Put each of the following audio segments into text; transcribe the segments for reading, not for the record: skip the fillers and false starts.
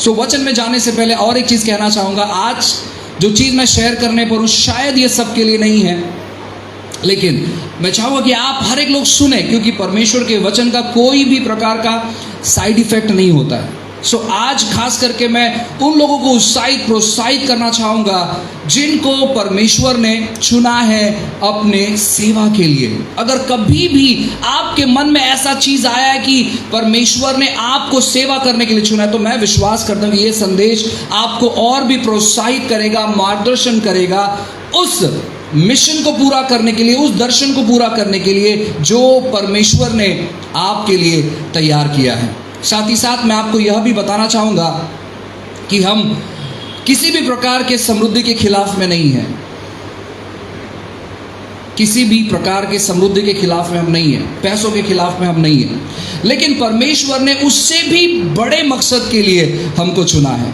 सो वचन में जाने से पहले और एक चीज़ कहना चाहूँगा। आज जो चीज़ मैं शेयर करने पर हूँ शायद ये सबके लिए नहीं है, लेकिन मैं चाहूँगा कि आप हर एक लोग सुने, क्योंकि परमेश्वर के वचन का कोई भी प्रकार का साइड इफेक्ट नहीं होता है। सो आज खास करके मैं उन लोगों को प्रोत्साहित करना चाहूँगा जिनको परमेश्वर ने चुना है अपने सेवा के लिए। अगर कभी भी आपके मन में ऐसा चीज़ आया है कि परमेश्वर ने आपको सेवा करने के लिए चुना है, तो मैं विश्वास करता हूँ कि ये संदेश आपको और भी प्रोत्साहित करेगा, मार्गदर्शन करेगा उस मिशन को पूरा करने के लिए, उस दर्शन को पूरा करने के लिए जो परमेश्वर ने आपके लिए तैयार किया है। साथ ही साथ मैं आपको यह भी बताना चाहूँगा कि हम किसी भी प्रकार के समृद्धि के खिलाफ में नहीं हैं। किसी भी प्रकार के समृद्धि के खिलाफ में हम नहीं हैं, पैसों के खिलाफ में हम नहीं हैं, लेकिन परमेश्वर ने उससे भी बड़े मकसद के लिए हमको चुना है,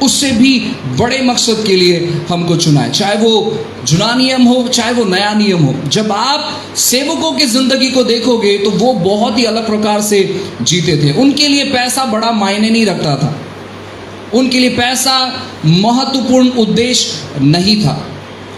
उससे भी बड़े मकसद के लिए हमको चुना है। चाहे वो जुना नियम हो, चाहे वो नया नियम हो। जब आप सेवकों की ज़िंदगी को देखोगे तो वो बहुत ही अलग प्रकार से जीते थे। उनके लिए पैसा बड़ा मायने नहीं रखता था, उनके लिए पैसा महत्वपूर्ण उद्देश्य नहीं था।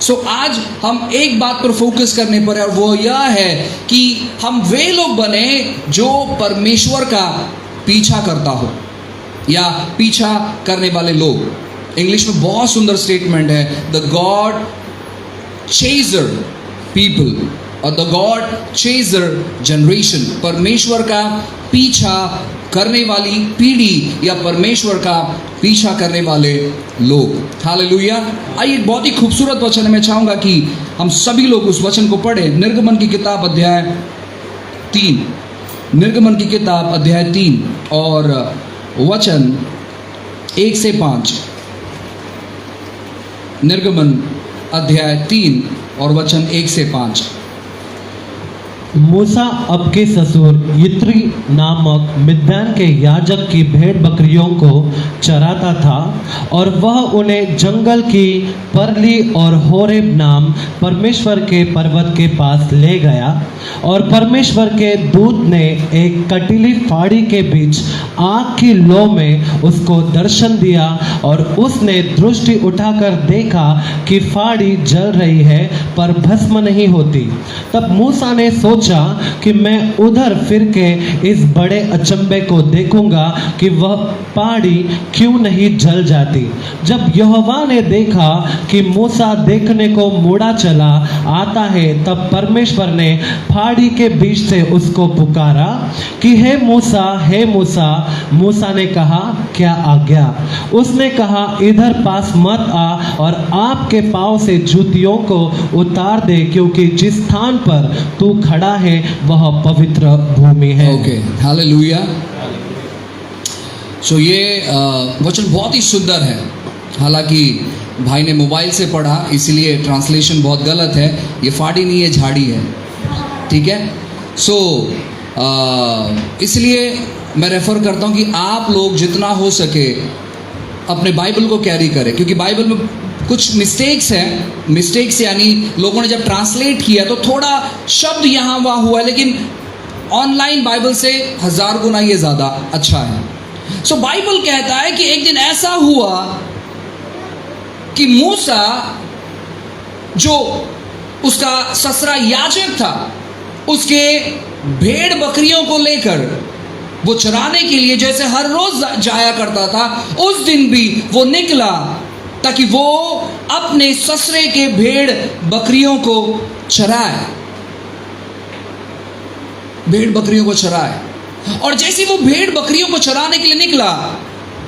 सो आज हम एक बात पर फोकस करने पर है, और वो यह है कि हम वे लोग बने जो परमेश्वर का पीछा करता हो या पीछा करने वाले लोग। इंग्लिश में बहुत सुंदर स्टेटमेंट है, द गॉड चेजर पीपल और द गॉड चेजर जनरेशन। परमेश्वर का पीछा करने वाली पीढ़ी या परमेश्वर का पीछा करने वाले लोग। हालेलुया। आइए, एक बहुत ही खूबसूरत वचन मैं चाहूँगा कि हम सभी लोग उस वचन को पढ़ें। निर्गमन की किताब अध्याय 3, निर्गमन की किताब अध्याय 3 और वचन 1 से 5। निर्गमन अध्याय 3 और वचन 1 से 5। मूसा अपके ससुर यित्री नामक मिद्यान के याजक की भेड़ बकरियों को चराता था, और वह उन्हें जंगल की परली और होरेब नाम परमेश्वर के पर्वत के पास ले गया। और परमेश्वर के दूत ने एक कटीली फाड़ी के बीच आग की लौ में उसको दर्शन दिया, और उसने दृष्टि उठाकर देखा कि फाड़ी जल रही है पर भस्म नहीं होती। तब मूसा ने सोचा कि मैं उधर फिर के इस बड़े अचंभे को देखूंगा कि वह फाड़ी क्यों नहीं जल जाती। जब यहोवा ने देखा कि मूसा देखने को मुड़ा चला आता है, तब परमेश्वर ने फाड़ी के बीच से उसको पुकारा कि हे मूसा, हे मूसा। मूसा ने कहा, क्या आज्ञा? उसने कहा, इधर पास मत आ और आपके पांव से जूतियों को उतार दे, क्योंकि जिस स्थान पर तू खड़ा है वह पवित्र भूमि है। Okay, hallelujah. सो ये वचन बहुत ही सुंदर है। हालांकि भाई ने मोबाइल से पढ़ा इसलिए ट्रांसलेशन बहुत गलत है। ये फाड़ी नहीं है, झाड़ी है, ठीक है। सो इसलिए मैं रेफर करता हूँ कि आप लोग जितना हो सके अपने बाइबल को कैरी करें, क्योंकि बाइबल में कुछ मिस्टेक्स हैं। मिस्टेक्स यानी लोगों ने जब ट्रांसलेट किया तो थोड़ा शब्द यहाँ वहाँ हुआ है, लेकिन ऑनलाइन बाइबल से 1000 गुना ये ज़्यादा अच्छा है। सो बाइबल कहता है कि एक दिन ऐसा हुआ कि मूसा, जो उसका ससुरा याजक था, उसके भेड़ बकरियों को लेकर वो चराने के लिए जैसे हर रोज जाया करता था, उस दिन भी वो निकला ताकि वो अपने ससुरे के भेड़ बकरियों को चराए, भेड़ बकरियों को चराए। और जैसे वो भेड़ बकरियों को चराने के लिए निकला,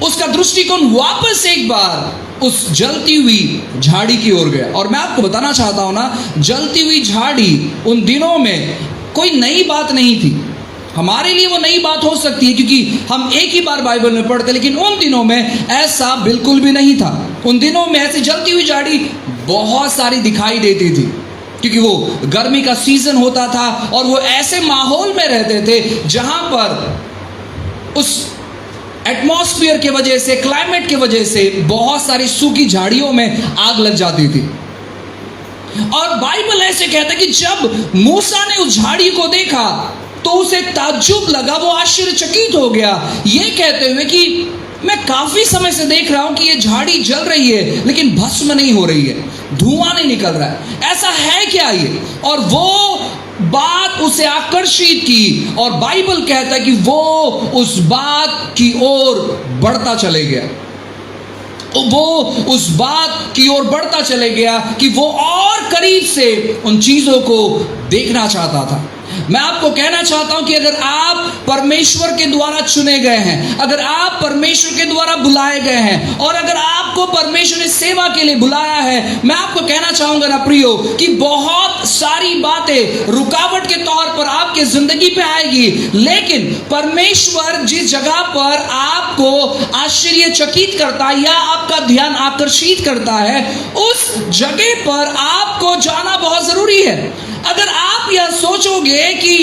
उसका दृष्टिकोण वापस एक बार उस जलती हुई झाड़ी की ओर गया। और मैं आपको बताना चाहता हूं ना, जलती हुई झाड़ी उन दिनों में कोई नई बात नहीं थी। हमारे लिए वो नई बात हो सकती है क्योंकि हम एक ही बार बाइबल में पढ़ते, लेकिन उन दिनों में ऐसा बिल्कुल भी नहीं था। उन दिनों में ऐसी जलती हुई झाड़ी बहुत सारी दिखाई देती थी, क्योंकि वो गर्मी का सीजन होता था और वो ऐसे माहौल में रहते थे जहां पर उस एटमॉस्फेयर के वजह से, क्लाइमेट के वजह से बहुत सारी सूखी झाड़ियों में आग लग जाती थी। और बाइबल ऐसे कहता है कि जब मूसा ने उस झाड़ी को देखा तो उसे ताज्जुब लगा, वो आश्चर्यचकित हो गया, ये कहते हुए कि मैं काफी समय से देख रहा हूं कि ये झाड़ी जल रही है लेकिन भस्म नहीं हो रही है, धुआं नहीं निकल रहा है, ऐसा है क्या ये? और वो बात उसे आकर्षित की और बाइबल कहता है कि वो उस बात की ओर बढ़ता चले गया। वो उस बात की ओर बढ़ता चले गया कि वो और करीब से उन चीजों को देखना चाहता था। मैं आपको कहना चाहता हूं कि अगर आप परमेश्वर के द्वारा चुने गए हैं, अगर आप परमेश्वर के द्वारा बुलाए गए हैं और अगर आपको परमेश्वर ने सेवा के लिए बुलाया है, मैं आपको कहना चाहूंगा ना प्रियो कि बहुत सारी बातें रुकावट के तौर पर आपके जिंदगी पे आएगी, लेकिन परमेश्वर जिस जगह पर आपको आश्चर्यचकित करता है या आपका ध्यान आकर्षित करता है, उस जगह पर आपको जाना बहुत जरूरी है। अगर आप यह सोचोगे कि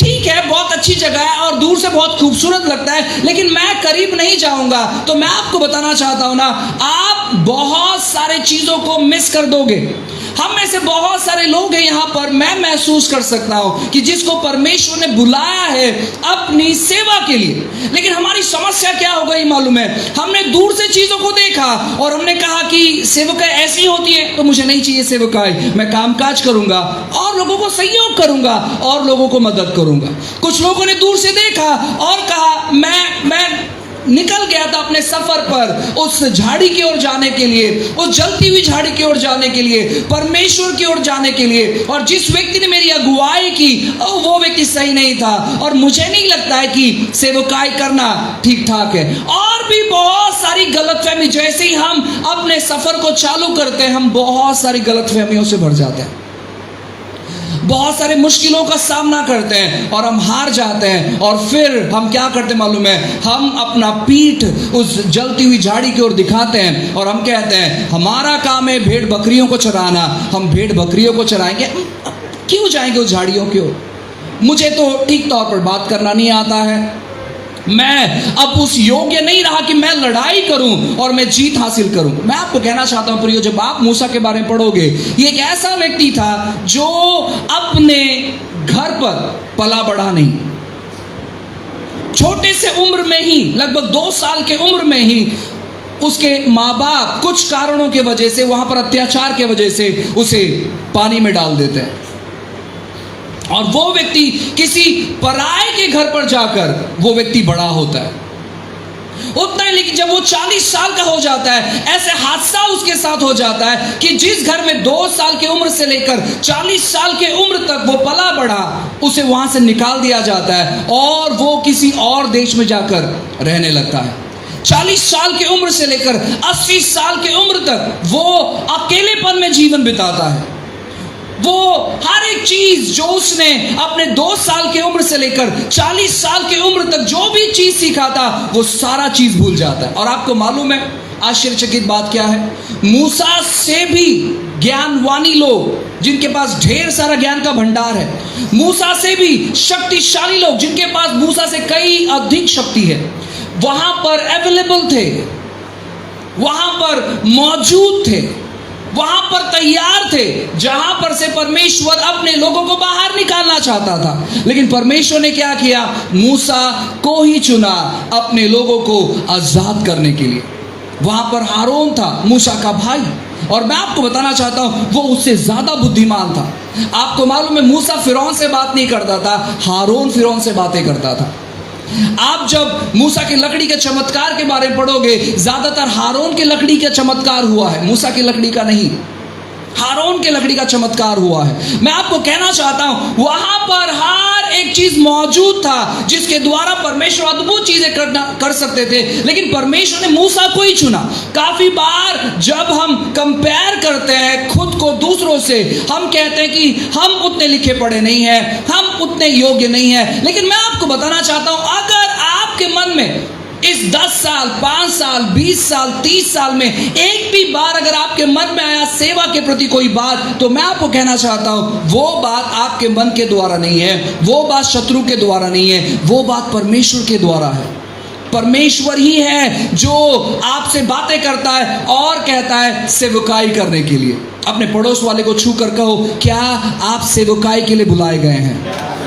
ठीक है, बहुत अच्छी जगह है और दूर से बहुत खूबसूरत लगता है, लेकिन मैं करीब नहीं जाऊंगा, तो मैं आपको बताना चाहता हूं ना, आप बहुत सारे चीजों को मिस कर दोगे। हम में से बहुत सारे लोग हैं यहाँ पर, मैं महसूस कर सकता हूं कि जिसको परमेश्वर ने बुलाया है अपनी सेवा के लिए, लेकिन हमारी समस्या क्या हो गई मालूम है? हमने दूर से चीजों को देखा और हमने कहा कि सेवकाई ऐसी होती है, तो मुझे नहीं चाहिए सेवकाई, मैं कामकाज करूंगा और लोगों को सहयोग करूंगा और लोगों को मदद करूंगा। कुछ लोगों ने दूर से देखा और कहा मैं निकल गया था अपने सफर पर उस झाड़ी की ओर जाने के लिए, उस जलती हुई झाड़ी की ओर जाने के लिए, परमेश्वर की ओर जाने के लिए, और जिस व्यक्ति ने मेरी अगुवाई की वो व्यक्ति सही नहीं था और मुझे नहीं लगता है कि सेवकाई करना ठीक ठाक है। और भी बहुत सारी गलतफहमी, जैसे ही हम अपने सफर को चालू करते हैं हम बहुत सारी गलतफहमियों से भर जाते हैं, बहुत सारे मुश्किलों का सामना करते हैं और हम हार जाते हैं। और फिर हम क्या करते मालूम है? हम अपना पीठ उस जलती हुई झाड़ी की ओर दिखाते हैं और हम कहते हैं हमारा काम है भेड़ बकरियों को चराना, हम भेड़ बकरियों को चराएंगे, क्यों जाएंगे उस झाड़ियों की ओर? मुझे तो ठीक तौर पर बात करना नहीं आता है, मैं अब उस योग्य नहीं रहा कि मैं लड़ाई करूं और मैं जीत हासिल करूं। मैं आपको कहना चाहता हूं प्रियो, जब आप मूसा के बारे में पढ़ोगे, ये एक ऐसा व्यक्ति था जो अपने घर पर पला बढ़ा नहीं, छोटे से उम्र में ही, लगभग 2 साल के उम्र में ही उसके माँ बाप कुछ कारणों के वजह से, वहां पर अत्याचार के वजह से उसे पानी में डाल देते हैं और वो व्यक्ति किसी पराये के घर पर जाकर वो व्यक्ति बड़ा होता है, उतना ही। लेकिन जब वो 40 साल का हो जाता है, ऐसे हादसा उसके साथ हो जाता है कि जिस घर में 2 साल की उम्र से लेकर 40 साल के उम्र तक वो पला बढ़ा, उसे वहां से निकाल दिया जाता है और वो किसी और देश में जाकर रहने लगता है। 40 साल की उम्र से लेकर 80 साल की उम्र तक वो अकेलेपन में जीवन बिताता है। वो हर एक चीज जो उसने अपने 2 साल की उम्र से लेकर 40 साल की उम्र तक जो भी चीज सीखा था, वो सारा चीज भूल जाता है। और आपको मालूम है आश्चर्यचकित बात क्या है? मूसा से भी ज्ञानवानी लोग जिनके पास ढेर सारा ज्ञान का भंडार है, मूसा से भी शक्तिशाली लोग जिनके पास मूसा से कई अधिक शक्ति है, वहां पर अवेलेबल थे, वहां पर मौजूद थे, वहां पर तैयार थे, जहां पर से परमेश्वर अपने लोगों को बाहर निकालना चाहता था। लेकिन परमेश्वर ने क्या किया? मूसा को ही चुना अपने लोगों को आजाद करने के लिए। वहां पर हारून था, मूसा का भाई, और मैं आपको बताना चाहता हूं वो उससे ज्यादा बुद्धिमान था। आपको मालूम है मूसा फिरौन से बात नहीं करता था, हारून फिरौन से बातें करता था। आप जब मूसा की लकड़ी के चमत्कार के बारे में पढ़ोगे, ज्यादातर हारून के लकड़ी का चमत्कार हुआ है, मूसा की लकड़ी का नहीं, हारून के लकड़ी का चमत्कार हुआ है। मैं आपको कहना चाहता हूं वहां पर हर एक चीज मौजूद था जिसके द्वारा परमेश्वर अद्भुत चीजें कर सकते थे, लेकिन परमेश्वर ने मूसा को ही चुना। काफी बार जब हम कंपेयर करते हैं खुद को दूसरों से, हम कहते हैं कि हम उतने लिखे पढ़े नहीं हैं, हम उतने योग्य नहीं हैं, लेकिन मैं आपको बताना चाहता हूं अगर आपके मन में इस 10 साल, 5 साल, 20 साल, 30 साल में एक भी बार अगर आपके मन में आया सेवा के प्रति कोई बात, तो मैं आपको कहना चाहता हूं वो बात आपके मन के द्वारा नहीं है, वो बात शत्रु के द्वारा नहीं है, वो बात परमेश्वर के द्वारा है। परमेश्वर ही है जो आपसे बातें करता है और कहता है सेवकाई करने के लिए। अपने पड़ोस वाले को छू कर कहो, क्या आप सेवकाई के लिए बुलाए गए हैं?